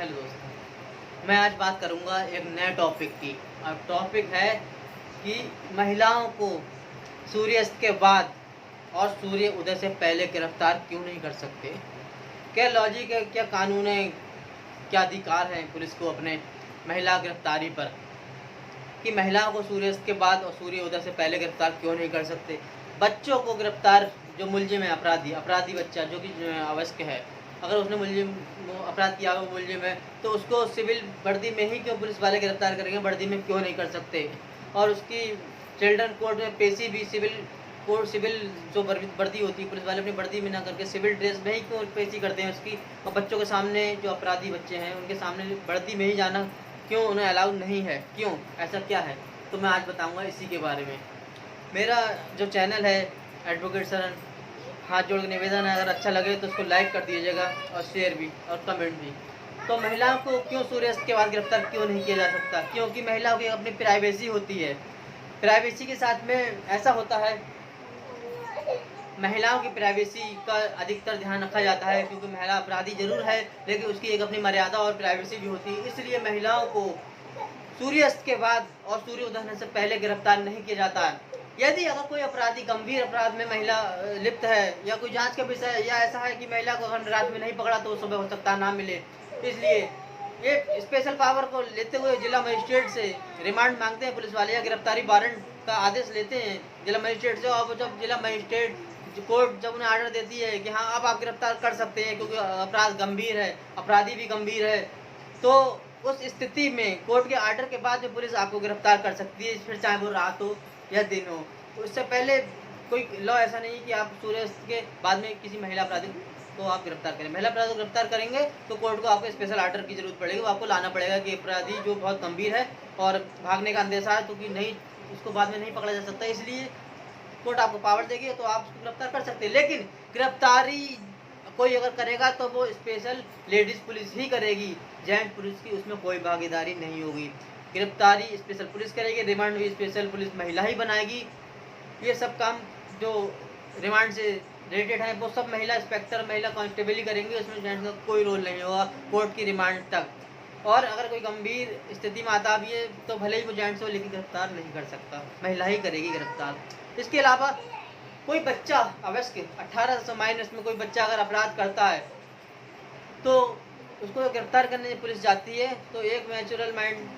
Hello दोस्तों, मैं आज बात करूंगा एक नए टॉपिक की। और टॉपिक है कि महिलाओं को सूर्यास्त के बाद और सूर्य उदय से पहले गिरफ्तार क्यों नहीं कर सकते। क्या लॉजिक है, क्या कानून है, क्या अधिकार है पुलिस को अपने महिला गिरफ्तारी पर, कि महिलाओं को सूर्यास्त के बाद और सूर्य उदय से पहले गिरफ्तार क्यों नहीं कर सकते। बच्चों को गिरफ्तार, जो मुलजिम है, अपराधी बच्चा जो कि अवयस्क है, अगर उसने मुलजिम अपराध किया हुआ मुलजिम है, तो उसको सिविल वर्दी में ही क्यों पुलिस वाले गिरफ्तार करेंगे, वर्दी में क्यों नहीं कर सकते। और उसकी चिल्ड्रन कोर्ट में पेशी भी सिविल जो वर्दी होती है, पुलिस वाले अपनी वर्दी में ना करके सिविल ड्रेस में ही क्यों पेशी करते हैं उसकी। और बच्चों के सामने, जो अपराधी बच्चे हैं उनके सामने वर्दी में ही जाना क्यों उन्हें अलाउ नहीं है, क्यों, ऐसा क्या है। तो मैं आज बताऊंगा इसी के बारे में। मेरा जो चैनल है एडवोकेट सरन, हाथ जोड़ के निवेदन है, अगर अच्छा लगे तो उसको लाइक कर दीजिएगा और शेयर भी और कमेंट भी। तो महिलाओं को क्यों सूर्यास्त के बाद गिरफ्तार क्यों नहीं किया जा सकता, क्योंकि महिलाओं की अपनी प्राइवेसी होती है। प्राइवेसी के साथ में ऐसा होता है, महिलाओं की प्राइवेसी का अधिकतर ध्यान रखा जाता है, क्योंकि महिला अपराधी जरूर है लेकिन उसकी एक अपनी मर्यादा और प्राइवेसी भी होती है। इसलिए महिलाओं को सूर्यास्त के बाद और सूर्य उदय होने से पहले गिरफ्तार नहीं किया जाता है। यदि अगर कोई अपराधी गंभीर अपराध में महिला लिप्त है, या कोई जांच का विषय है, या ऐसा है कि महिला को अगर रात में नहीं पकड़ा तो सुबह हो सकता ना मिले, इसलिए ये स्पेशल पावर को लेते हुए जिला मजिस्ट्रेट से रिमांड मांगते हैं पुलिस वाले, या गिरफ्तारी वारंट का आदेश लेते हैं जिला मजिस्ट्रेट से। और जब जिला मजिस्ट्रेट कोर्ट जब उन्हें ऑर्डर देती है कि हाँ अब आप गिरफ्तार कर सकते हैं क्योंकि अपराध गंभीर है, अपराधी भी गंभीर है, तो उस स्थिति में कोर्ट के ऑर्डर के बाद में पुलिस आपको गिरफ्तार कर सकती है, फिर चाहे वो रात हो या दिन हो। उससे पहले कोई लॉ ऐसा नहीं कि आप सूर्यास्त के बाद में किसी महिला अपराधी को आप गिरफ्तार करें। महिला अपराधी को गिरफ्तार करेंगे तो कोर्ट को आपको स्पेशल ऑर्डर की जरूरत पड़ेगी, वो आपको लाना पड़ेगा कि अपराधी जो बहुत गंभीर है और भागने का अंदेशा है, क्योंकि नहीं उसको बाद में नहीं पकड़ा जा सकता, इसलिए कोर्ट आपको पावर देगी तो आप उसको गिरफ्तार कर सकते हैं। लेकिन गिरफ्तारी कोई अगर करेगा तो वो स्पेशल लेडीज पुलिस ही करेगी, जेंट्स पुलिस की उसमें कोई भागीदारी नहीं होगी। गिरफ्तारी स्पेशल पुलिस करेगी, रिमांड भी स्पेशल पुलिस महिला ही बनाएगी। ये सब काम जो रिमांड से रिलेटेड है वो सब महिला इंस्पेक्टर, महिला कांस्टेबल ही करेंगे, उसमें जेंट्स का कोई रोल नहीं होगा कोर्ट की रिमांड तक। और अगर कोई गंभीर स्थिति में आता भी है तो भले ही वो जेंट्स हो लेकिन गिरफ्तार नहीं कर सकता, महिला ही करेगी गिरफ्तार। इसके अलावा कोई बच्चा अवयस्क 18 से माइनस में कोई बच्चा अगर अपराध करता है तो उसको गिरफ्तार करने पुलिस जाती है तो एक नेचुरल माइंड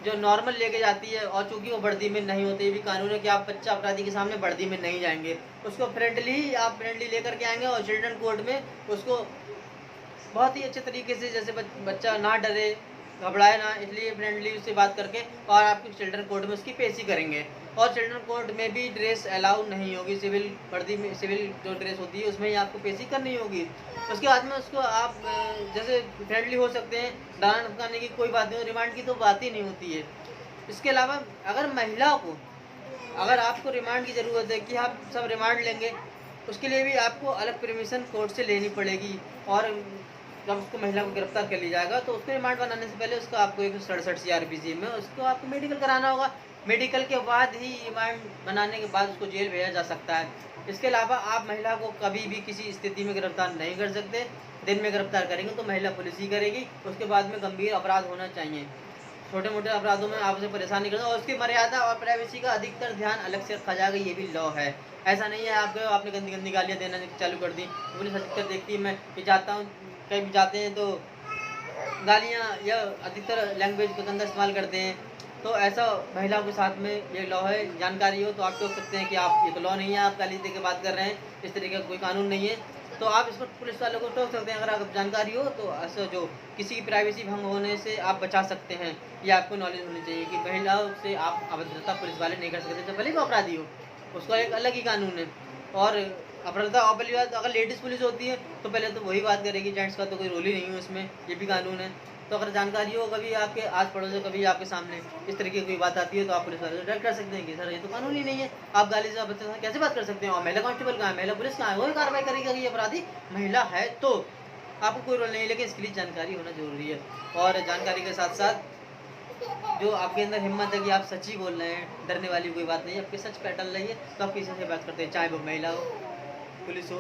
जो नॉर्मल लेके जाती है, और चूंकि वो वर्दी में नहीं होते, ये भी कानून है कि आप बच्चा अपराधी के सामने वर्दी में नहीं जाएंगे, उसको फ्रेंडली लेकर के आएंगे। और चिल्ड्रन कोर्ट में उसको बहुत ही अच्छे तरीके से, जैसे बच्चा ना डरे घबराए ना, इसलिए फ्रेंडली उससे बात करके और आपके चिल्ड्रन कोर्ट में उसकी पेशी करेंगे। और चिल्ड्रन कोर्ट में भी ड्रेस अलाउ नहीं होगी, सिविल वर्दी में सिविल जो ड्रेस होती है उसमें ही आपको पेशी करनी होगी। उसके बाद में उसको आप जैसे फ्रेंडली हो सकते हैं, डराने धमकाने की कोई बात नहीं, रिमांड की तो बात ही नहीं होती है। इसके अलावा अगर महिलाओं को, अगर आपको रिमांड की ज़रूरत है कि आप सब रिमांड लेंगे, उसके लिए भी आपको अलग परमिशन कोर्ट से लेनी पड़ेगी। और जब उसको महिला को गिरफ्तार कर लिया जाएगा तो उसको रिमांड बनाने से पहले उसको आपको 167 CRPC में उसको आपको मेडिकल कराना होगा। मेडिकल के बाद ही रिमांड बनाने के बाद उसको जेल भेजा जा सकता है। इसके अलावा आप महिला को कभी भी किसी स्थिति में गिरफ्तार नहीं कर सकते। दिन में गिरफ्तार करेंगे तो महिला पुलिस ही करेगी, उसके बाद में गंभीर अपराध होना चाहिए। छोटे मोटे अपराधों में आपसे परेशानी करना, और उसकी मर्यादा और प्राइवेसी का अधिकतर ध्यान अलग से रखा जाएगा, ये भी लॉ है। ऐसा नहीं है आपने गंदी गंदी गालियाँ देना चालू कर दी, पुलिस अधिकतर देखती है। मैं कि जाता हूँ, कहीं भी जाते हैं तो गालियाँ या अधिकतर लैंग्वेज का गंदा इस्तेमाल करते हैं, तो ऐसा महिलाओं के साथ में ये लॉ है। जानकारी हो तो आप टोक सकते हैं कि आप, ये तो लॉ नहीं है, आप गाली दे के बात कर रहे हैं, इस तरीके का कोई कानून नहीं है, तो आप इसको पुलिस वालों को टोक सकते हैं। अगर आपको जानकारी हो तो ऐसा जो किसी की प्राइवेसी भंग होने से आप बचा सकते हैं, ये आपको नॉलेज होनी चाहिए कि महिलाओं से आप अभद्रता पुलिस वाले नहीं कर सकते, जब भले वो अपराधी हो, उसका एक अलग ही कानून है। और अभद्रता, और पहली बात अगर लेडीज़ पुलिस होती है तो पहले तो वही बात करेगी, जेंट्स का तो कोई रोल ही नहीं है उसमें, ये भी कानून है। तो अगर जानकारी हो, कभी आपके आस पड़ोस से कभी आपके सामने इस तरीके की कोई बात आती है तो आप पुलिस वाले से डायरेक्ट कर सकते हैं कि सर ये तो कानून ही नहीं है, आप गाली से बच्चे से कैसे बात कर सकते हैं। और महिला कांस्टेबल कहाँ है, महिला पुलिस कहाँ है, वही कार्रवाई करेगी अगर ये अपराधी महिला है तो। आपको कोई रोल नहीं है, लेकिन इसके लिए जानकारी होना जरूरी है। और जानकारी के साथ साथ जो आपके अंदर हिम्मत है कि आप सच ही बोल रहे हैं, डरने वाली कोई बात नहीं है, आपके सच पे अटल रहिए, तो आप किसी से बात करते हैं, चाहे वो महिला हो, पुलिस हो,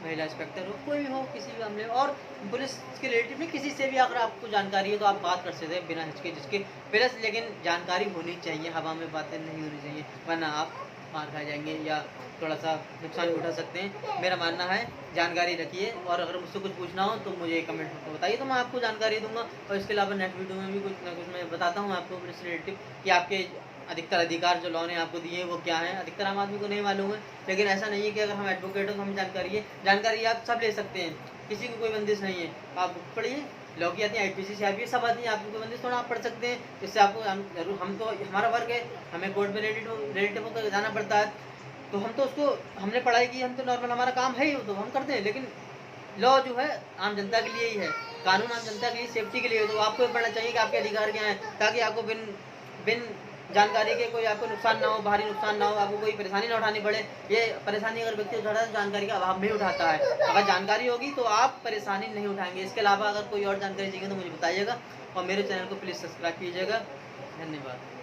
महिला इंस्पेक्टर हो, कोई भी हो, किसी भी मामले में, और पुलिस के रिलेटिव में किसी से भी अगर आपको जानकारी है तो आप बात कर सकते हैं बिना हिचकिचाहट प्लस लेकिन जानकारी होनी चाहिए, हवा में बातें नहीं होनी चाहिए, वरना आप मार खा जाएंगे या थोड़ा सा नुकसान भी उठा सकते हैं। मेरा मानना है जानकारी रखिए, और अगर मुझसे कुछ पूछना हो तो मुझे कमेंट में बताइए, तो मैं आपको जानकारी दूंगा। और इसके अलावा नेक्स्ट वीडियो में भी कुछ ना कुछ मैं बताता हूँ आपको पुलिस रिलेटिव कि आपके अधिकतर अधिकार जो लॉ ने आपको दिए हैं वो क्या है। अधिकतर आम आदमी को नहीं मालूम है, लेकिन ऐसा नहीं है कि अगर हम एडवोकेट हो तो हमें जानकारी आप सब ले सकते हैं, किसी की कोई बंदिश नहीं है। आप पढ़िए, लॉ की आती है, IPC से आती है, सब आती है, आपकी कोई बंदिश थोड़ा आप पढ़ सकते हैं। इससे आपको हम तो हमारा वर्क है, हमें कोर्ट में रिलेटिव होकर जाना पड़ता है, तो हम तो उसको हमने पढ़ाई की, हम तो नॉर्मल हमारा काम है ही, तो हम करते हैं। लेकिन लॉ जो है आम जनता के लिए ही है, कानून आम जनता के लिए सेफ्टी के लिए है, तो आपको ये पढ़ना चाहिए कि आपके अधिकार क्या हैं, ताकि आपको बिन बिन जानकारी के कोई आपको नुकसान ना हो, भारी नुकसान ना हो, आपको कोई परेशानी ना उठानी पड़े। ये परेशानी अगर व्यक्ति उठाता है तो जानकारी के अभाव में ही उठाता है, अगर जानकारी होगी तो आप परेशानी नहीं उठाएंगे। इसके अलावा अगर कोई और जानकारी चाहिए तो मुझे बताइएगा, और मेरे चैनल को प्लीज़ सब्सक्राइब कीजिएगा। धन्यवाद।